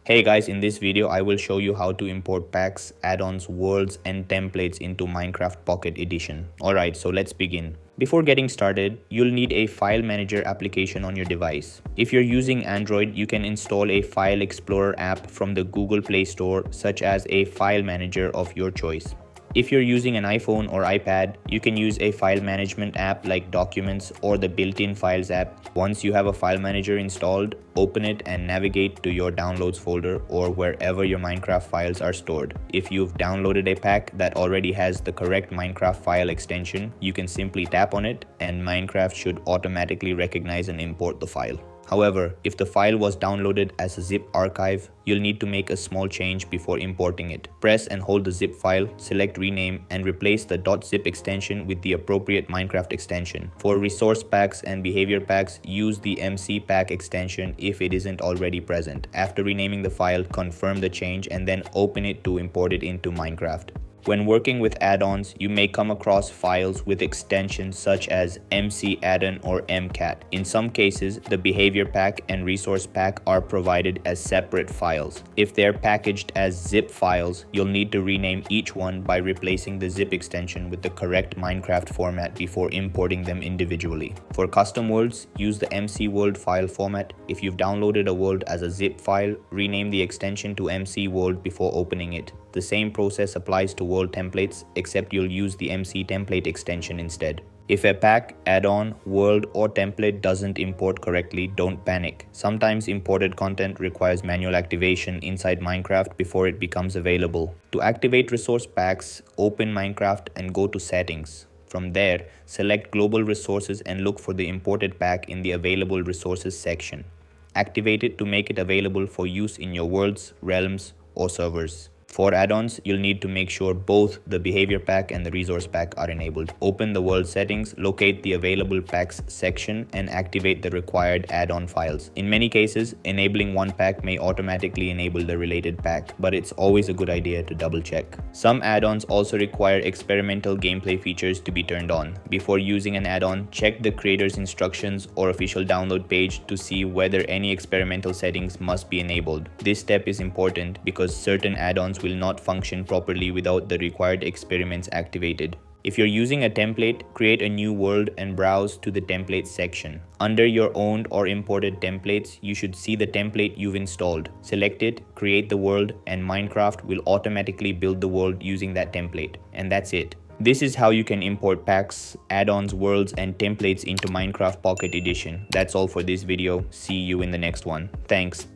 Hey guys, in this video I will show you how to import packs, add-ons, worlds and templates into Minecraft Pocket Edition. Alright, so let's begin. Before getting started, you'll need a file manager application on your device. If you're using Android, you can install a File Explorer app from the Google Play Store, such as a file manager of your choice. If you're using an iPhone or iPad, you can use a file management app like Documents or the built-in Files app. Once you have a file manager installed, open it and navigate to your downloads folder or wherever your Minecraft files are stored. If you've downloaded a pack that already has the correct Minecraft file extension, you can simply tap on it and Minecraft should automatically recognize and import the file. However, if the file was downloaded as a zip archive, you'll need to make a small change before importing it. Press and hold the zip file, select rename, and replace the .zip extension with the appropriate Minecraft extension. For resource packs and behavior packs, use the MC pack extension if it isn't already present. After renaming the file, confirm the change and then open it to import it into Minecraft. When working with add-ons, you may come across files with extensions such as MC addon or MCAT. In some cases, the behavior pack and resource pack are provided as separate files. If they're packaged as zip files, you'll need to rename each one by replacing the zip extension with the correct Minecraft format before importing them individually. For custom worlds, use the MC world file format. If you've downloaded a world as a zip file, rename the extension to MC world before opening it. The same process applies to world templates, except you'll use the MC template extension instead. If a pack, add-on, world or template doesn't import correctly, don't panic. Sometimes imported content requires manual activation inside Minecraft before it becomes available. To activate resource packs, open Minecraft and go to Settings. From there, select Global Resources and look for the imported pack in the Available Resources section. Activate it to make it available for use in your worlds, realms, or servers. For add-ons, you'll need to make sure both the behavior pack and the resource pack are enabled. Open the world settings, locate the available packs section, and activate the required add-on files. In many cases, enabling one pack may automatically enable the related pack, but it's always a good idea to double check. Some add-ons also require experimental gameplay features to be turned on. Before using an add-on, check the creator's instructions or official download page to see whether any experimental settings must be enabled. This step is important because certain add-ons will not function properly without the required experiments activated. If you're using a template, create a new world and browse to the templates section. Under your owned or imported templates, you should see the template you've installed. Select it, create the world, and Minecraft will automatically build the world using that template. And that's it. This is how you can import packs, add-ons, worlds, and templates into Minecraft Pocket Edition. That's all for this video. See you in the next one. Thanks.